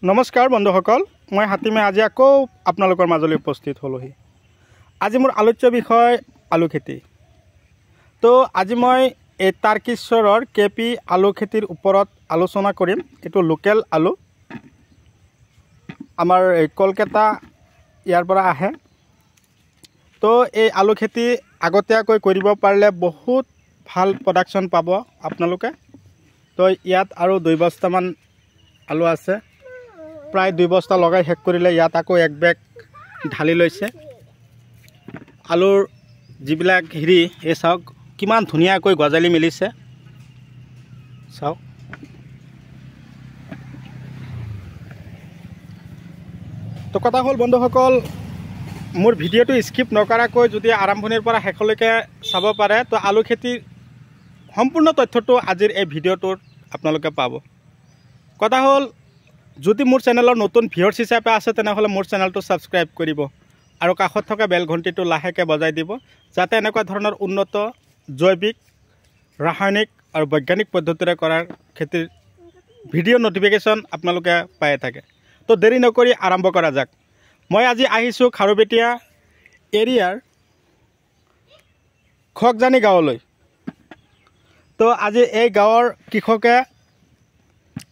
नमस्कार बंधुसकल मैं हातिमे आज आको आपनालोकर माजली उपस्थित हलोहि। आज मोर आलोच्य विषय आलू खेती। तो आज मैं तारकेश्वर केपी आलू खेतिर ऊपरत आलोचना करिम। एटु लोकेल आलू आमार कलकाता यार परा आहे। तो ये आलू खेती आगतीयाকৈ करिब पारले बहुत ভাল प्रडाक्शन पाब आपनालोके। तो इयात आरो 2 बस्तामान आलू आछे। प्राय 2 बस्ता लगाई शेष करिले इयात आको एक बेग ढाली लैसे। आलुर जिबिलाक हेरि ए चाওক किमान धुनियाকৈ गजाली मिलिसे चाওক। तो कथा हल बंधुसकल मोर भिडिओ स्किप नकराকৈ যদি आरम्भणिर পৰা शेषলৈকে চাব পাৰে तो आलू खेतिर सम्पूर्ण तथ्यটো আজিৰ এই ভিডিঅ'টোত আপোনালোকে পাব। কথা হল যদি মোৰ চেনেলৰ নতুন ভিউয়াৰ্স হিচাপে আছে তেনেহলে মোৰ চেনেলটো সাবস্ক্ৰাইব কৰিব আৰু কাষত থকা বেল ঘণ্টিটো লাহেকে বজাই দিব যাতে এনেকুৱা ধৰণৰ উন্নত জৈৱিক ৰাসায়নিক আৰু বৈজ্ঞানিক পদ্ধতিৰে কৰাৰ খেতিৰ ভিডিঅ' নটিফিকেশ্যন আপোনালোকে পাই থাকে। তো দেৰি নকৰি আৰম্ভ কৰা যাক। মই আজি আহিছো খাৰুপেটিয়া এৰিয়াৰ খকজানি গাঁৱলৈ। তো আজি এই গাঁৱৰ কৃষকে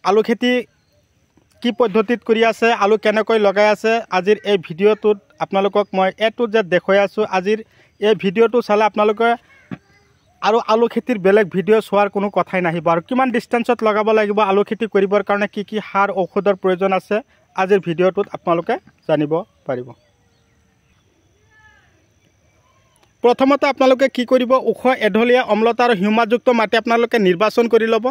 আলু খেতি কি পদ্ধতিত কৰি আছে, আলু কেনেকৈ লগাই আছে, আজিৰ এই ভিডিঅ'টোত আপোনালোকক মই এ টু জেড দেখুৱাই আছো। আজিৰ এই ভিডিঅ'টো চালে আপোনালোকে আৰু আলু খেতিৰ বেলেগ ভিডিঅ' চোৱাৰ কোনো কথাই নাহিব। আৰু কিমান ডিষ্টেন্সত লগাব লাগিব, আলু খেতি কৰিবৰ কাৰণে কি কি সাৰ ঔষধৰ প্ৰয়োজন আছে আজিৰ ভিডিঅ'টোত আপোনালোকে জানিব পাৰিব। প্ৰথমতে আপোনালোকে কি কৰিব, ওখ এঢলীয়া অম্লতা আৰু হিউমাছযুক্ত মাটি আপোনালোকে নিৰ্বাচন কৰি ল'ব।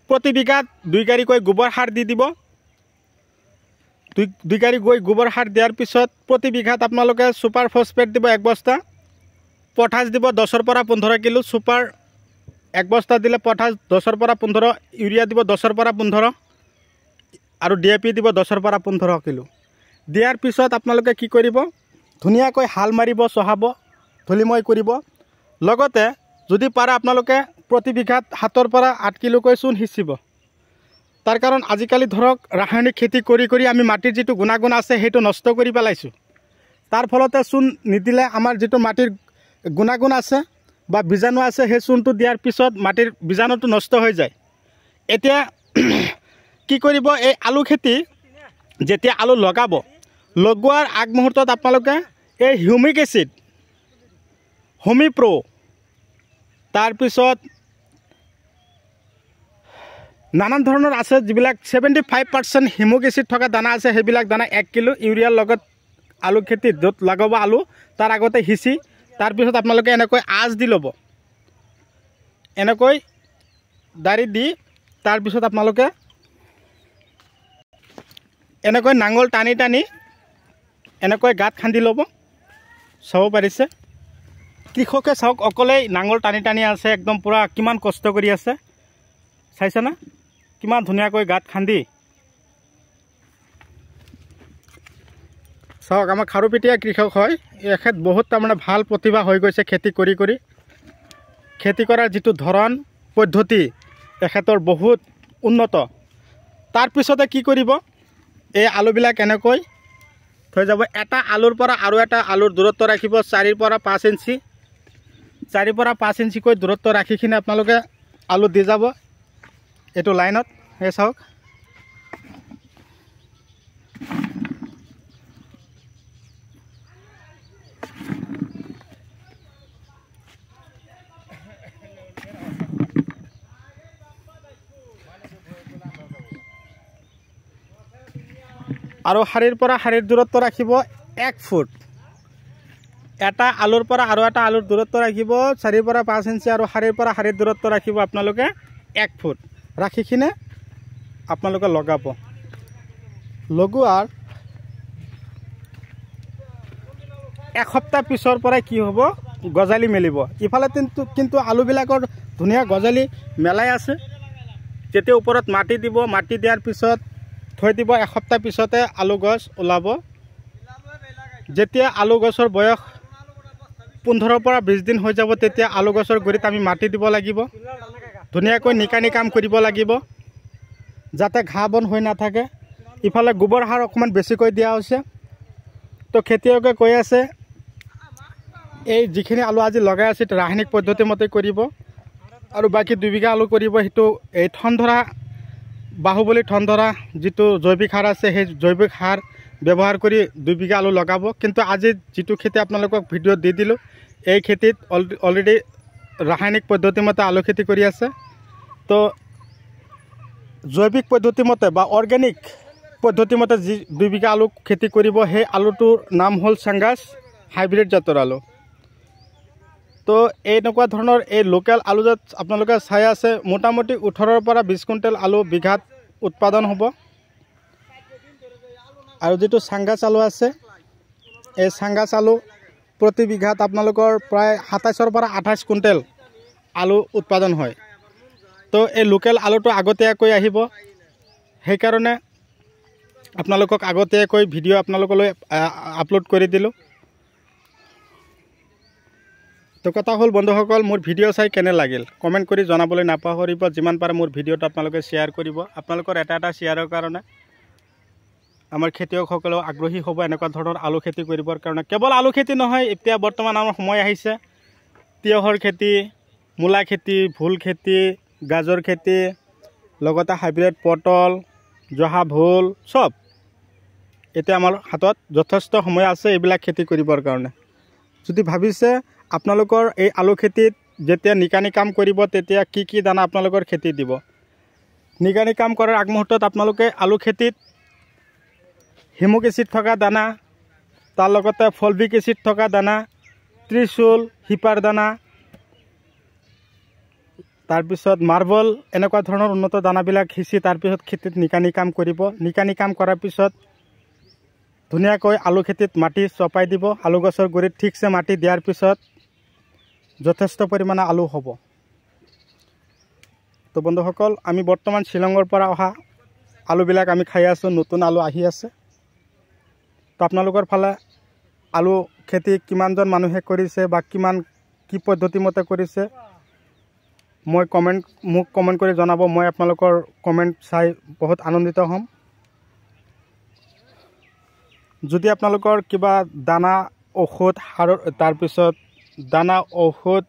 প্ৰতি বিঘাত 2 গাড়ীকৈ গোবৰ সাৰ দি দিব। 2 গাড়ী গৈ গোবৰ সাৰ দিয়াৰ পিছত প্ৰতি বিঘাত আপোনালোকে সুপাৰ ফসফেট দিব 1 বস্তা, পটাছ দিব 10 পৰা 15 কিলো। সুপাৰ 1 বস্তা দিলে পটাছ 10 পৰা 15, ইউৰিয়া দিব 10 পৰা 15 আৰু ডিএপি দিব 10 পৰা 15 কিলো। দিয়াৰ পিছত আপোনালোকে কি কৰিব, ধুনিয়াকৈ হাল মাৰিব, চহাব, ধুলিময় কৰিব। লগতে যদি পাৰে আপোনালোকে প্ৰতি বিঘাত 7 পৰা 8 কিলোকৈ চূণ সিঁচিব। তাৰ কাৰণ আজিকালি ধৰক ৰাসায়নিক খেতি কৰি আমি মাটিৰ যিটো গুণাগুণ আছে সেইটো নষ্ট কৰি পেলাইছোঁ। তাৰ ফলতে চূণ নিদিলে আমাৰ যিটো মাটিৰ গুণাগুণ আছে বা বীজাণু আছে সেই চূণটো দিয়াৰ পিছত মাটিৰ বীজাণুটো নষ্ট হৈ যায়। এতিয়া কি কৰিব, এই আলু খেতি যেতিয়া আলু লগাব, লগোৱাৰ আগমুহূৰ্তত আপোনালোকে এই হিউমিক এচিড, হোমিপ্ৰ, তাৰপিছত নানান ধৰণৰ আছে যিবিলাক 75% হিউমিক এচিড থকা দানা আছে, সেইবিলাক দানা 1 কিলো ইউৰিয়াৰ লগত আলু খেতি য'ত লগাব আলু তাৰ আগতে সিঁচি তাৰপিছত আপোনালোকে এনেকৈ আঁচ দি ল'ব। এনেকৈ দাৰি দি তাৰপিছত আপোনালোকে এনেকৈ নাঙল টানি টানি এনেকৈ গাঁত খান্দি ল'ব। চাব পাৰিছে কৃষকে, চাওক অকলেই নাঙল টানি টানি আছে, একদম পুৰা কিমান কষ্ট কৰি আছে চাইছে না, কিমান ধুনীয়াকৈ গাঁত খান্দি। চাওক আমাৰ খাৰুপেটীয়া কৃষক হয়, এখেত বহুত তাৰমানে ভাল প্ৰতিভা হৈ গৈছে খেতি কৰি খেতি কৰাৰ যিটো ধৰণ পদ্ধতি এখেতৰ বহুত উন্নত। তাৰপিছতে কি কৰিব, এই আলুবিলাক এনেকৈ থৈ যাব। এটা আলুৰ পৰা আৰু এটা আলুৰ দূৰত্ব ৰাখিব 4 পৰা 5 ইঞ্চি, 4 পৰা 5 ইঞ্চিকৈ দূৰত্ব ৰাখি কিনে আপোনালোকে আলু দি যাব এইটো লাইনত। এই চাওক আৰু শাৰীৰ পৰা শাৰীৰ দূৰত্ব ৰাখিব 1 ফুট। এটা আলুৰ পৰা আৰু এটা আলুৰ দূৰত্ব ৰাখিব 4 পৰা 5 ইঞ্চি আৰু শাৰীৰ পৰা শাৰীৰ দূৰত্ব ৰাখিব আপোনালোকে 1 ফুট ৰাখি কিনে আপোনালোকে লগাব। লগোৱাৰ 1 সপ্তাহ পিছৰ পৰা কি হ'ব, গজালি মেলিব। ইফালে কিন্তু আলুবিলাকৰ ধুনীয়া গজালি মেলাই আছে। যেতিয়া ওপৰত মাটি দিব, মাটি দিয়াৰ পিছত থৈ দিব, 1 সপ্তাহ পিছতে আলু গছ ওলাব। যেতিয়া আলু গছৰ বয়স 15 পৰা 20 দিন হৈ যাব তেতিয়া আলু গছৰ গুৰিত আমি মাটি দিব লাগিব। ধুনীয়াকৈ নিকানি কাম কৰিব লাগিব যাতে ঘাঁহ বন হৈ নাথাকে। ইফালে গোবৰ সাৰ অকণমান বেছিকৈ দিয়া হৈছে। তো খেতিয়কে কৈ আছে এই যিখিনি আলু আজি লগাই আছে ৰাসায়নিক পদ্ধতি মতে কৰিব আৰু বাকী 2 বিঘা আলু কৰিব সেইটো এই ঠনধৰা বাহুবলী ঠনধৰা যিটো জৈৱিক সাৰ আছে সেই জৈৱিক সাৰ ব্যৱহাৰ কৰি 2 বিঘা আলু লগাব। কিন্তু আজি যিটো খেতি আপোনালোকক ভিডিঅ'ত দি দিলোঁ এই খেতিত অলৰেডি ৰাসায়নিক পদ্ধতি মতে আলু খেতি কৰি আছে। তো জৈৱিক পদ্ধতি মতে বা অৰ্গেনিক পদ্ধতি মতে যি 2 বিঘা আলু খেতি কৰিব সেই আলুটোৰ নাম হ'ল চাংগাছ হাইব্ৰিড জাতৰ আলু। তো এনেকুৱা ধৰণৰ এই লোকেল আলু জাত আপোনালোকে চাই আছে মোটামুটি 18 পৰা 20 কুইণ্টেল আলু বিঘাত উৎপাদন হ'ব। আৰু যিটো চাংগাছ আলু আছে এই চাংগাছ আলু প্ৰতি বিঘাত আপোনালোকৰ প্ৰায় 27 পৰা 28 কুইণ্টেল আলু উৎপাদন হয়। তো এই লোকেল আলুটো আগতীয়াকৈ আহিব সেইকাৰণে আপোনালোকক আগতীয়াকৈ ভিডিঅ' আপোনালোকলৈ আপলোড কৰি দিলোঁ। তো কথা হ'ল বন্ধুসকল মোৰ ভিডিঅ' চাই কেনে লাগিল কমেণ্ট কৰি জনাবলৈ নাপাহৰিব। যিমান পাৰে মোৰ ভিডিঅ'টো আপোনালোকে শ্বেয়াৰ কৰিব। আপোনালোকৰ এটা শ্বেয়াৰৰ কাৰণে আমাৰ খেতিয়কসকলেও আগ্ৰহী হ'ব এনেকুৱা ধৰণৰ আলু খেতি কৰিবৰ কাৰণে। কেৱল আলু খেতি নহয়, এতিয়া বৰ্তমান আমাৰ সময় আহিছে তিয়হৰ খেতি, মূলা খেতি, ভোল খেতি, গাজৰ খেতি, লগতে হাইব্ৰিড পটল, জহা ভোল চব এতিয়া আমাৰ হাতত যথেষ্ট সময় আছে এইবিলাক খেতি কৰিবৰ কাৰণে। যদি ভাবিছে আপোনালোকৰ এই আলু খেতিত যেতিয়া নিকানি কাম কৰিব তেতিয়া কি দানা আপোনালোকৰ খেতি দিব। নিকানি কাম কৰাৰ আগমুহূৰ্তত আপোনালোকে আলু খেতিত হিমুক এচিড থকা দানা, তাৰ লগতে ফলভিক এচিড থকা দানা, ত্ৰিশূল, হিপাৰ দানা, তাৰপিছত মাৰ্বল এনেকুৱা ধৰণৰ উন্নত দানাবিলাক সিঁচি তাৰপিছত খেতিত নিকানি কাম কৰিব। নিকানি কাম কৰাৰ পিছত ধুনীয়াকৈ আলু খেতিত মাটি চপাই দিব। আলু গছৰ গুৰিত ঠিকছে মাটি দিয়াৰ পিছত যথেষ্ট পৰিমাণে আলু হ'ব। তো বন্ধুসকল আমি বৰ্তমান শ্বিলঙৰ পৰা অহা আলুবিলাক আমি খাই আছোঁ, নতুন আলু আহি আছে। তো আপোনালোকৰ ফালে আলু খেতি কিমানজন মানুহে কৰিছে বা কি পদ্ধতি মতে কৰিছে মোক কমেণ্ট কৰি জনাব। মই আপোনালোকৰ কমেণ্ট চাই বহুত আনন্দিত হ'ম। যদি আপোনালোকৰ কিবা দানা ঔষধ সাৰৰ তাৰপিছত দানা ঔষধ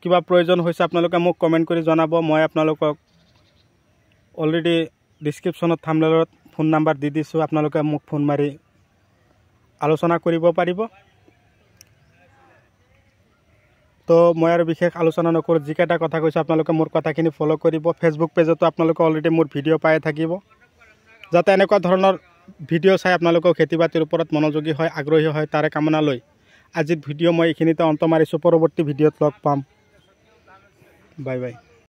কিবা প্ৰয়োজন হৈছে আপোনালোকে মোক কমেণ্ট কৰি জনাব। মই আপোনালোকক অলৰেডি ডিছক্ৰিপশ্যনত থাম্বনেইলত ফোন নাম্বাৰ দি দিছোঁ, আপোনালোকে মোক ফোন মাৰি আলোচনা কৰিব পাৰিব। তো মই আৰু বিশেষ আলোচনা নকৰোঁ, যিকেইটা কথা কৈছোঁ আপোনালোকে মোৰ কথাখিনি ফ'ল' কৰিব। ফেচবুক পেজতো আপোনালোকে অলৰেডি মোৰ ভিডিঅ' পাই থাকিব, যাতে এনেকুৱা ধৰণৰ ভিডিঅ' চাই আপোনালোকৰ খেতি বাতিৰ ওপৰত মনোযোগী হয়, আগ্ৰহী হয় তাৰে কামনা লৈ আজিৰ ভিডিঅ' মই এইখিনিতে অন্ত মাৰিছোঁ। পৰৱৰ্তী ভিডিঅ'ত লগ পাম। Bye bye.